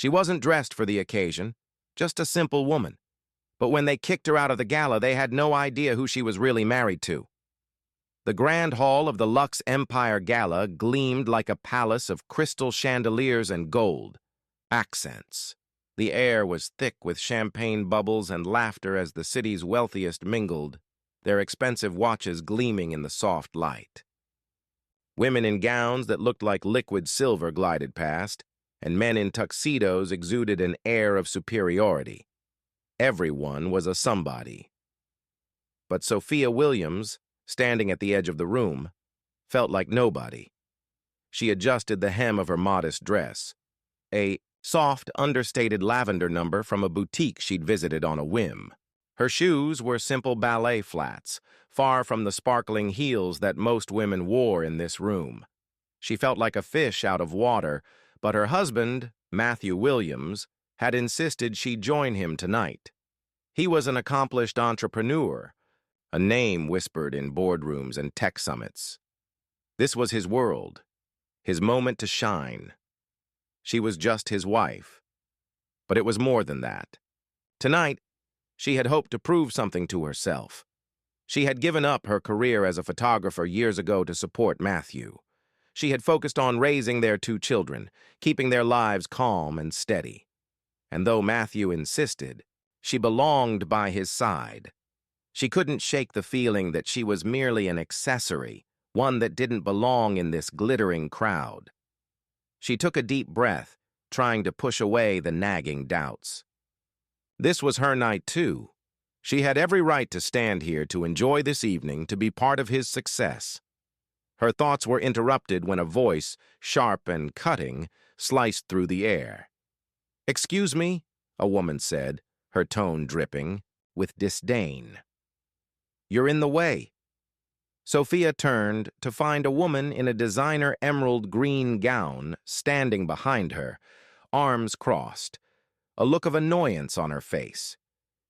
She wasn't dressed for the occasion, just a simple woman. But when they kicked her out of the gala, they had no idea who she was really married to. The grand hall of the Lux Empire Gala gleamed like a palace of crystal chandeliers and gold accents. The air was thick with champagne bubbles and laughter as the city's wealthiest mingled, their expensive watches gleaming in the soft light. Women in gowns that looked like liquid silver glided past, and men in tuxedos exuded an air of superiority. Everyone was a somebody. But Sophia Williams, standing at the edge of the room, felt like nobody. She adjusted the hem of her modest dress, a soft, understated lavender number from a boutique she'd visited on a whim. Her shoes were simple ballet flats, far from the sparkling heels that most women wore in this room. She felt like a fish out of water, but her husband, Matthew Williams, had insisted she join him tonight. He was an accomplished entrepreneur, a name whispered in boardrooms and tech summits. This was his world, his moment to shine. She was just his wife. But it was more than that. Tonight, she had hoped to prove something to herself. She had given up her career as a photographer years ago to support Matthew. She had focused on raising their 2 children, keeping their lives calm and steady. And though Matthew insisted, she belonged by his side. She couldn't shake the feeling that she was merely an accessory, one that didn't belong in this glittering crowd. She took a deep breath, trying to push away the nagging doubts. This was her night, too. She had every right to stand here to enjoy this evening, to be part of his success. Her thoughts were interrupted when a voice, sharp and cutting, sliced through the air. "Excuse me," a woman said, her tone dripping with disdain. "You're in the way." Sophia turned to find a woman in a designer emerald green gown standing behind her, arms crossed, a look of annoyance on her face.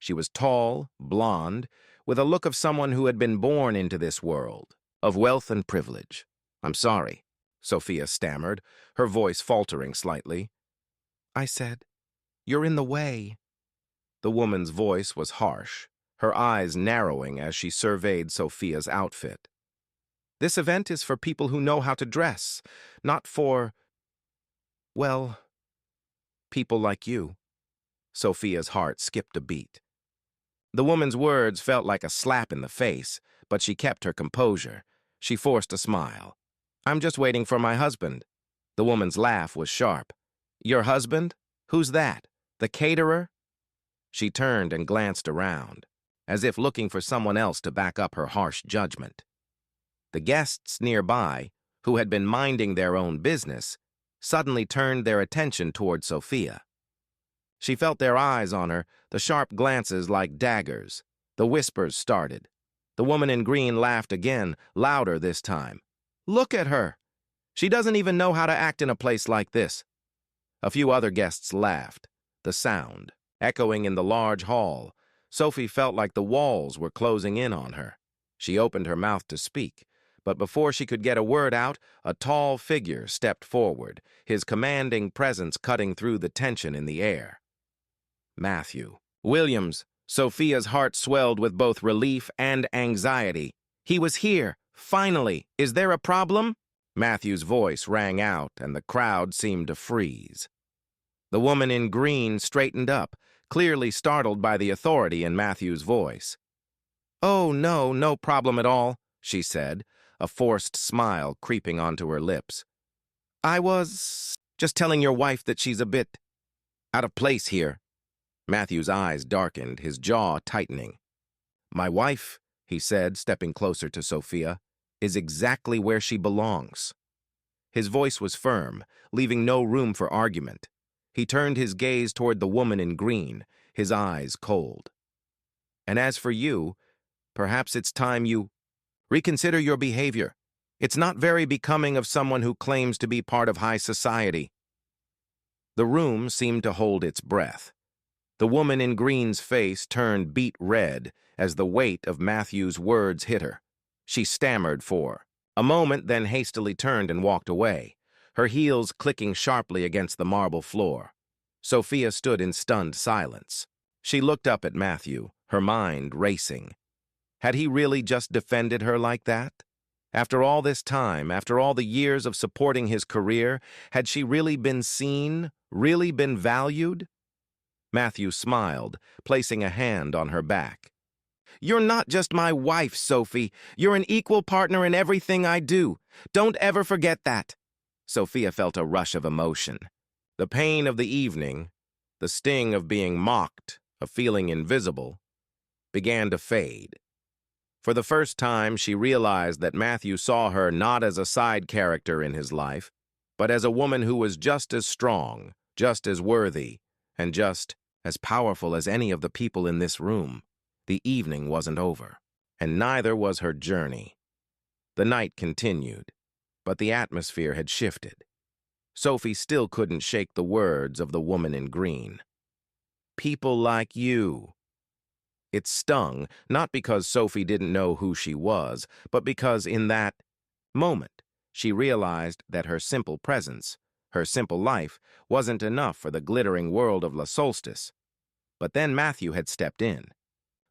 She was tall, blonde, with a look of someone who had been born into this world, of wealth and privilege. "I'm sorry," Sophia stammered, her voice faltering slightly. "I said, you're in the way." The woman's voice was harsh, her eyes narrowing as she surveyed Sophia's outfit. "This event is for people who know how to dress, not for, well, people like you." Sophia's heart skipped a beat. The woman's words felt like a slap in the face, but she kept her composure. She forced a smile. "I'm just waiting for my husband." The woman's laugh was sharp. "Your husband? Who's that? The caterer?" She turned and glanced around, as if looking for someone else to back up her harsh judgment. The guests nearby, who had been minding their own business, suddenly turned their attention toward Sophia. She felt their eyes on her, the sharp glances like daggers. The whispers started. The woman in green laughed again, louder this time. "Look at her! She doesn't even know how to act in a place like this." A few other guests laughed, the sound echoing in the large hall. Sophie felt like the walls were closing in on her. She opened her mouth to speak, but before she could get a word out, a tall figure stepped forward, his commanding presence cutting through the tension in the air. Matthew Williams. Sophia's heart swelled with both relief and anxiety. "He was here, finally. Is there a problem?" Matthew's voice rang out, and the crowd seemed to freeze. The woman in green straightened up, clearly startled by the authority in Matthew's voice. "Oh, no, no problem at all," she said, a forced smile creeping onto her lips. "I was just telling your wife that she's a bit out of place here." Matthew's eyes darkened, his jaw tightening. "My wife," he said, stepping closer to Sophia, "is exactly where she belongs." His voice was firm, leaving no room for argument. He turned his gaze toward the woman in green, his eyes cold. "And as for you, perhaps it's time you reconsider your behavior. It's not very becoming of someone who claims to be part of high society." The room seemed to hold its breath. The woman in green's face turned beet red as the weight of Matthew's words hit her. She stammered for a moment, then hastily turned and walked away, her heels clicking sharply against the marble floor. Sophia stood in stunned silence. She looked up at Matthew, her mind racing. Had he really just defended her like that? After all this time, after all the years of supporting his career, had she really been seen, really been valued? Matthew smiled, placing a hand on her back. "You're not just my wife, Sophie. You're an equal partner in everything I do. Don't ever forget that." Sophia felt a rush of emotion. The pain of the evening, the sting of being mocked, of feeling invisible, began to fade. For the first time, she realized that Matthew saw her not as a side character in his life, but as a woman who was just as strong, just as worthy, and just as powerful as any of the people in this room. The evening wasn't over, and neither was her journey. The night continued, but the atmosphere had shifted. Sophie still couldn't shake the words of the woman in green. "People like you." It stung, not because Sophie didn't know who she was, but because in that moment, she realized that her simple presence, her simple life, wasn't enough for the glittering world of La Solstice. But then Matthew had stepped in.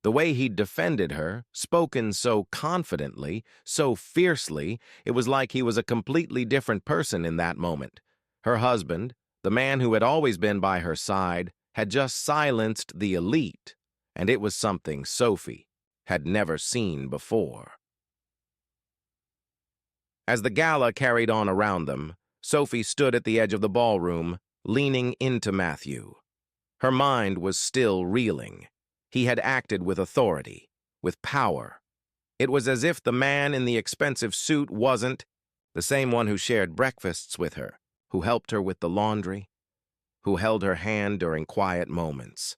The way he'd defended her, spoken so confidently, so fiercely, it was like he was a completely different person in that moment. Her husband, the man who had always been by her side, had just silenced the elite, and it was something Sophie had never seen before. As the gala carried on around them, Sophie stood at the edge of the ballroom, leaning into Matthew. Her mind was still reeling. He had acted with authority, with power. It was as if the man in the expensive suit wasn't the same one who shared breakfasts with her, who helped her with the laundry, who held her hand during quiet moments.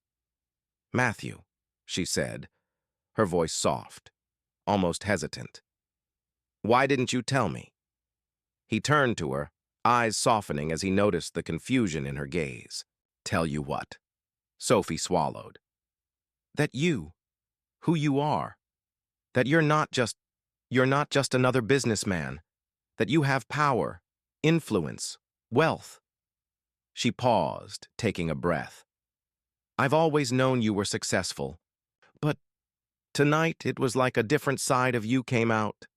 "Matthew," she said, her voice soft, almost hesitant. "Why didn't you tell me?" He turned to her, eyes softening as he noticed the confusion in her gaze. "Tell you what?" Sophie swallowed. "That you, who you are, that you're not just another businessman, that you have power, influence, wealth." She paused, taking a breath. "I've always known you were successful, but tonight it was like a different side of you came out.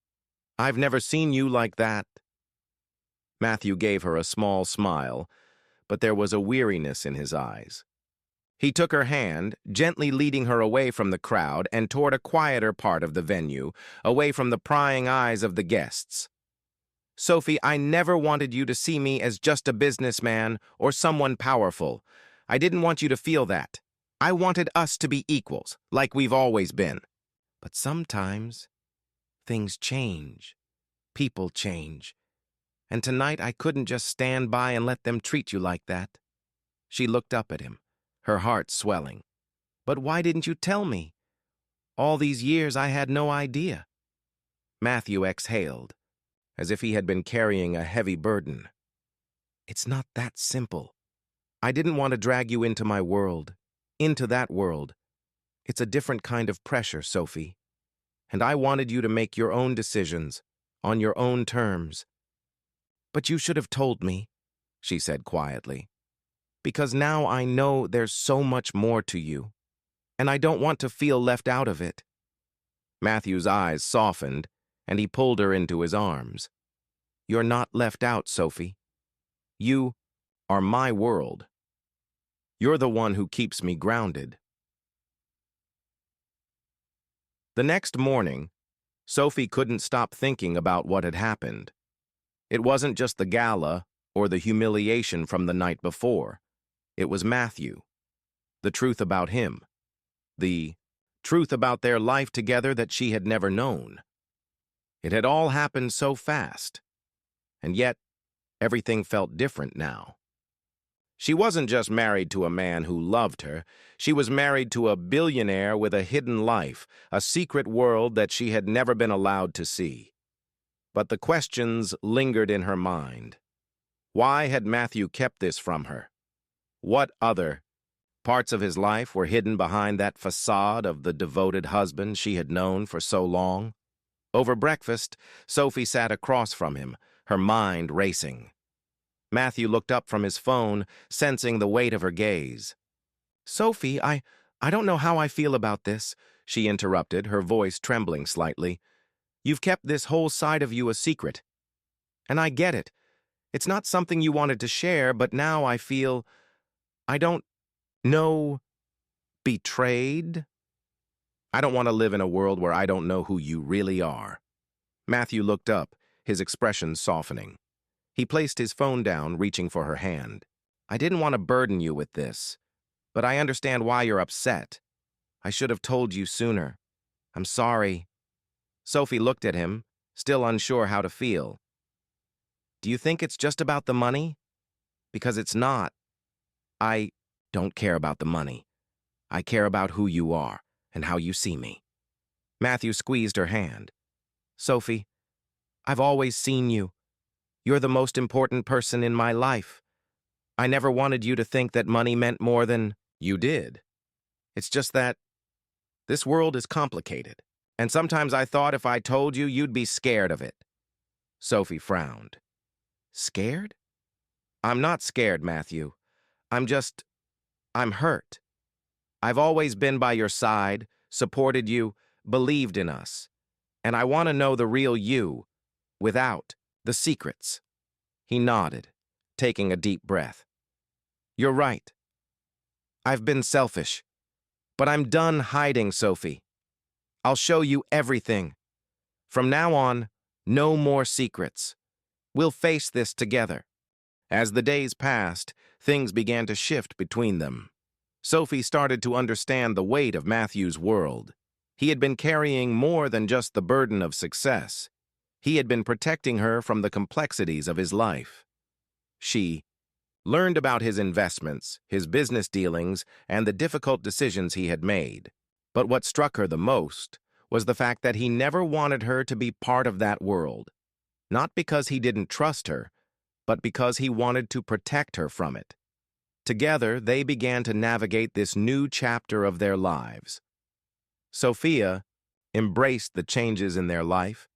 I've never seen you like that." Matthew gave her a small smile, but there was a weariness in his eyes. He took her hand, gently leading her away from the crowd and toward a quieter part of the venue, away from the prying eyes of the guests. "Sophie, I never wanted you to see me as just a businessman or someone powerful. I didn't want you to feel that. I wanted us to be equals, like we've always been. But sometimes things change. People change. And tonight I couldn't just stand by and let them treat you like that." She looked up at him, her heart swelling. "But why didn't you tell me? All these years I had no idea." Matthew exhaled, as if he had been carrying a heavy burden. "It's not that simple. I didn't want to drag you into my world, into that world. It's a different kind of pressure, Sophie. And I wanted you to make your own decisions, on your own terms." "But you should have told me," she said quietly. "Because now I know there's so much more to you, and I don't want to feel left out of it." Matthew's eyes softened, and he pulled her into his arms. "You're not left out, Sophie. You are my world. You're the one who keeps me grounded." The next morning, Sophie couldn't stop thinking about what had happened. It wasn't just the gala or the humiliation from the night before. It was Matthew. The truth about him. The truth about their life together that she had never known. It had all happened so fast, and yet everything felt different now. She wasn't just married to a man who loved her. She was married to a billionaire with a hidden life, a secret world that she had never been allowed to see. But the questions lingered in her mind. Why had Matthew kept this from her? What other parts of his life were hidden behind that facade of the devoted husband she had known for so long? Over breakfast, Sophie sat across from him, her mind racing. Matthew looked up from his phone, sensing the weight of her gaze. "Sophie, I don't know how I feel about this," she interrupted, her voice trembling slightly. "You've kept this whole side of you a secret. And I get it. It's not something you wanted to share, but now I feel, I don't know, betrayed? I don't want to live in a world where I don't know who you really are." Matthew looked up, his expression softening. He placed his phone down, reaching for her hand. "I didn't want to burden you with this, but I understand why you're upset. I should have told you sooner. I'm sorry." Sophie looked at him, still unsure how to feel. "Do you think it's just about the money? Because it's not. I don't care about the money. I care about who you are and how you see me." Matthew squeezed her hand. "Sophie, I've always seen you. You're the most important person in my life. I never wanted you to think that money meant more than you did. It's just that this world is complicated, and sometimes I thought if I told you, you'd be scared of it." Sophie frowned. "Scared? I'm not scared, Matthew. I'm hurt. I've always been by your side, supported you, believed in us. And I want to know the real you, without the secrets." He nodded, taking a deep breath. "You're right. I've been selfish. But I'm done hiding, Sophie. I'll show you everything. From now on, no more secrets. We'll face this together." As the days passed, things began to shift between them. Sophie started to understand the weight of Matthew's world. He had been carrying more than just the burden of success. He had been protecting her from the complexities of his life. She learned about his investments, his business dealings, and the difficult decisions he had made. But what struck her the most was the fact that he never wanted her to be part of that world. Not because he didn't trust her, but because he wanted to protect her from it. Together, they began to navigate this new chapter of their lives. Sophia embraced the changes in their life,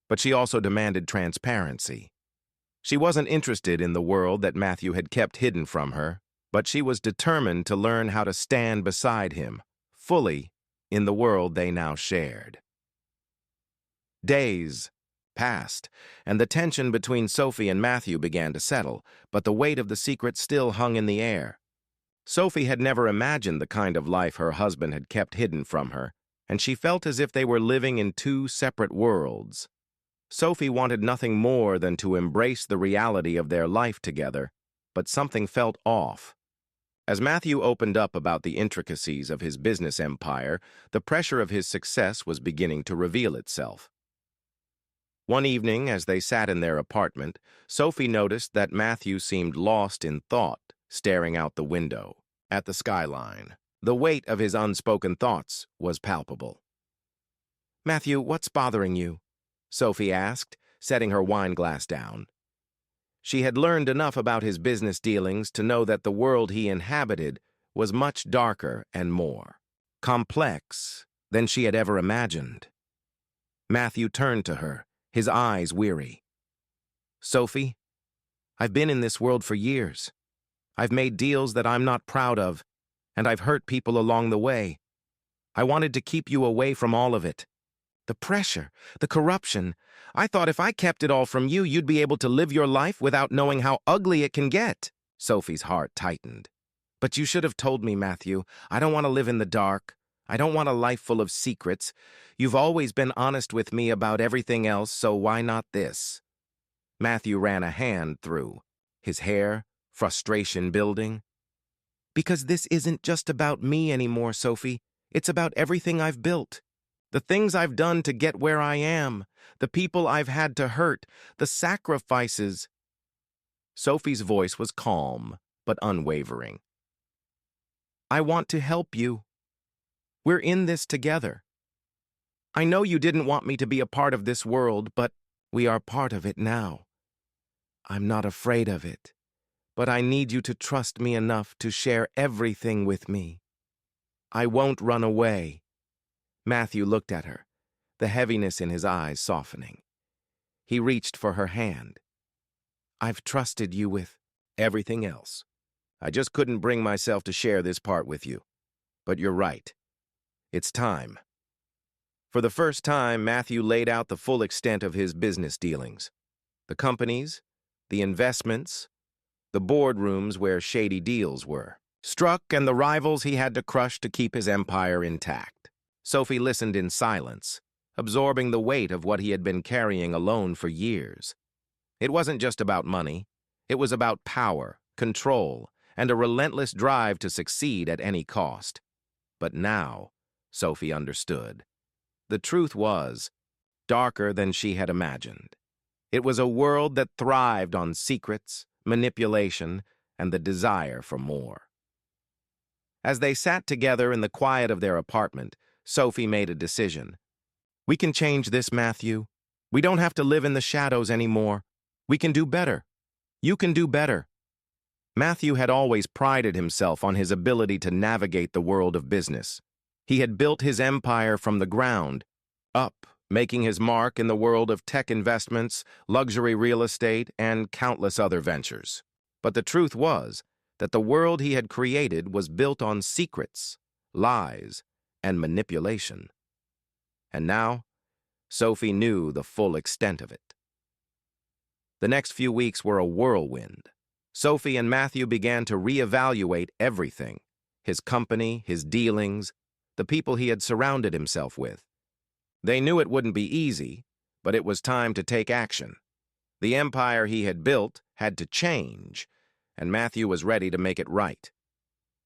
but she also demanded transparency. She wasn't interested in the world that Matthew had kept hidden from her, but she was determined to learn how to stand beside him, fully, in the world they now shared. Days passed, and the tension between Sophie and Matthew began to settle, but the weight of the secret still hung in the air. Sophie had never imagined the kind of life her husband had kept hidden from her, and she felt as if they were living in two separate worlds. Sophie wanted nothing more than to embrace the reality of their life together, but something felt off. As Matthew opened up about the intricacies of his business empire, the pressure of his success was beginning to reveal itself. One evening, as they sat in their apartment, Sophie noticed that Matthew seemed lost in thought, staring out the window, at the skyline. The weight of his unspoken thoughts was palpable. "Matthew, what's bothering you?" Sophie asked, setting her wine glass down. She had learned enough about his business dealings to know that the world he inhabited was much darker and more complex than she had ever imagined. Matthew turned to her, his eyes weary. "Sophie, I've been in this world for years. I've made deals that I'm not proud of, and I've hurt people along the way. I wanted to keep you away from all of it. The pressure, the corruption. I thought if I kept it all from you, you'd be able to live your life without knowing how ugly it can get." Sophie's heart tightened. "But you should have told me, Matthew. I don't want to live in the dark. I don't want a life full of secrets. You've always been honest with me about everything else, so why not this?" Matthew ran a hand through his hair, frustration building. "Because this isn't just about me anymore, Sophie. It's about everything I've built. The things I've done to get where I am, the people I've had to hurt, the sacrifices." Sophie's voice was calm, but unwavering. "I want to help you. We're in this together. I know you didn't want me to be a part of this world, but we are part of it now. I'm not afraid of it, but I need you to trust me enough to share everything with me. I won't run away." Matthew looked at her, the heaviness in his eyes softening. He reached for her hand. I've trusted you with everything else. I just couldn't bring myself to share this part with you. But you're right. It's time. For the first time, Matthew laid out the full extent of his business dealings. The companies, the investments, the boardrooms where shady deals were struck, and the rivals he had to crush to keep his empire intact. Sophie listened in silence, absorbing the weight of what he had been carrying alone for years. It wasn't just about money. It was about power, control, and a relentless drive to succeed at any cost. But now, Sophie understood. The truth was darker than she had imagined. It was a world that thrived on secrets, manipulation, and the desire for more. As they sat together in the quiet of their apartment, Sophie made a decision. We can change this, Matthew. We don't have to live in the shadows anymore. We can do better. You can do better. Matthew had always prided himself on his ability to navigate the world of business. He had built his empire from the ground up, making his mark in the world of tech investments, luxury real estate, and countless other ventures. But the truth was that the world he had created was built on secrets, lies, and manipulation. And now, Sophie knew the full extent of it. The next few weeks were a whirlwind. Sophie and Matthew began to reevaluate everything: his company, his dealings, the people he had surrounded himself with. They knew it wouldn't be easy, but it was time to take action. The empire he had built had to change, and Matthew was ready to make it right.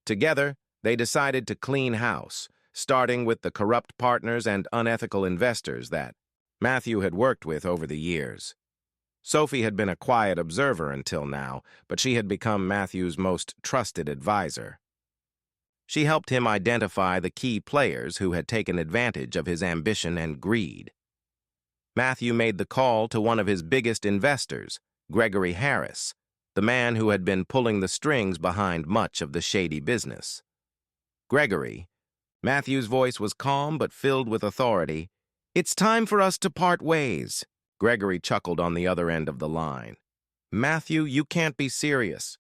Together, they decided to clean house, starting with the corrupt partners and unethical investors that Matthew had worked with over the years. Sophie had been a quiet observer until now, but she had become Matthew's most trusted advisor. She helped him identify the key players who had taken advantage of his ambition and greed. Matthew made the call to one of his biggest investors, Gregory Harris, the man who had been pulling the strings behind much of the shady business. Gregory, Matthew's voice was calm but filled with authority. "It's time for us to part ways." Gregory chuckled on the other end of the line. "Matthew, you can't be serious.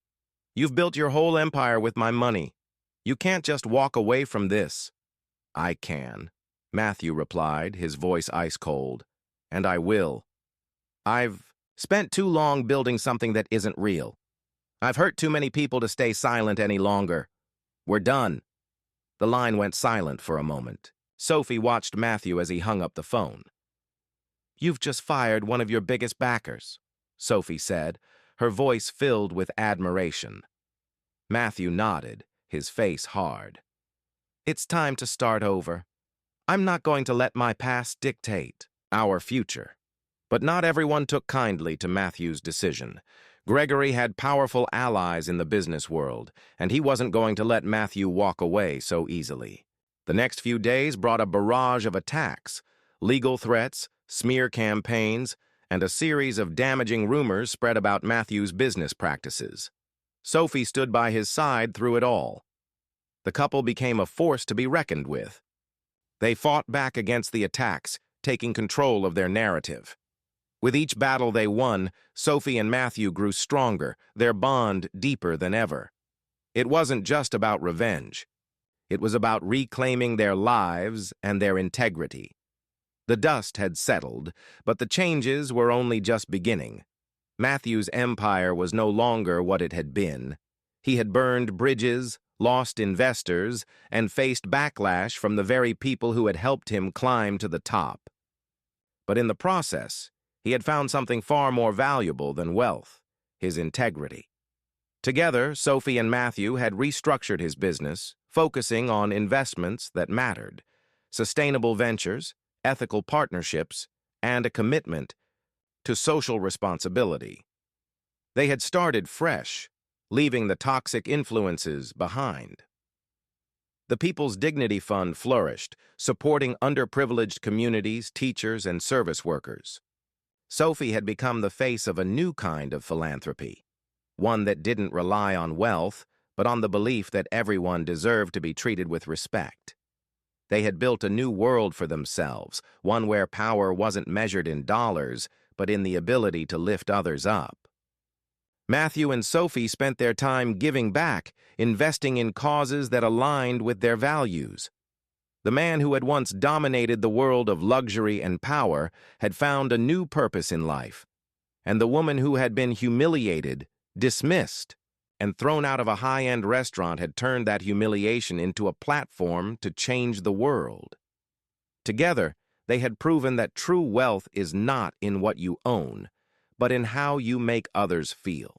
You've built your whole empire with my money. You can't just walk away from this." "I can," Matthew replied, his voice ice cold. "And I will. I've spent too long building something that isn't real. I've hurt too many people to stay silent any longer. We're done." The line went silent for a moment. Sophie watched Matthew as he hung up the phone. "You've just fired one of your biggest backers," Sophie said, her voice filled with admiration. Matthew nodded, his face hard. "It's time to start over. I'm not going to let my past dictate our future." But not everyone took kindly to Matthew's decision. Gregory had powerful allies in the business world, and he wasn't going to let Matthew walk away so easily. The next few days brought a barrage of attacks, legal threats, smear campaigns, and a series of damaging rumors spread about Matthew's business practices. Sophie stood by his side through it all. The couple became a force to be reckoned with. They fought back against the attacks, taking control of their narrative. With each battle they won, Sophie and Matthew grew stronger, their bond deeper than ever. It wasn't just about revenge. It was about reclaiming their lives and their integrity. The dust had settled, but the changes were only just beginning. Matthew's empire was no longer what it had been. He had burned bridges, lost investors, and faced backlash from the very people who had helped him climb to the top. But in the process, he had found something far more valuable than wealth: his integrity. Together, Sophie and Matthew had restructured his business, focusing on investments that mattered: sustainable ventures, ethical partnerships, and a commitment to social responsibility. They had started fresh, leaving the toxic influences behind. The People's Dignity Fund flourished, supporting underprivileged communities, teachers, and service workers. Sophie had become the face of a new kind of philanthropy, one that didn't rely on wealth, but on the belief that everyone deserved to be treated with respect. They had built a new world for themselves, one where power wasn't measured in dollars, but in the ability to lift others up. Matthew and Sophie spent their time giving back, investing in causes that aligned with their values. The man who had once dominated the world of luxury and power had found a new purpose in life, and the woman who had been humiliated, dismissed, and thrown out of a high-end restaurant had turned that humiliation into a platform to change the world. Together, they had proven that true wealth is not in what you own, but in how you make others feel.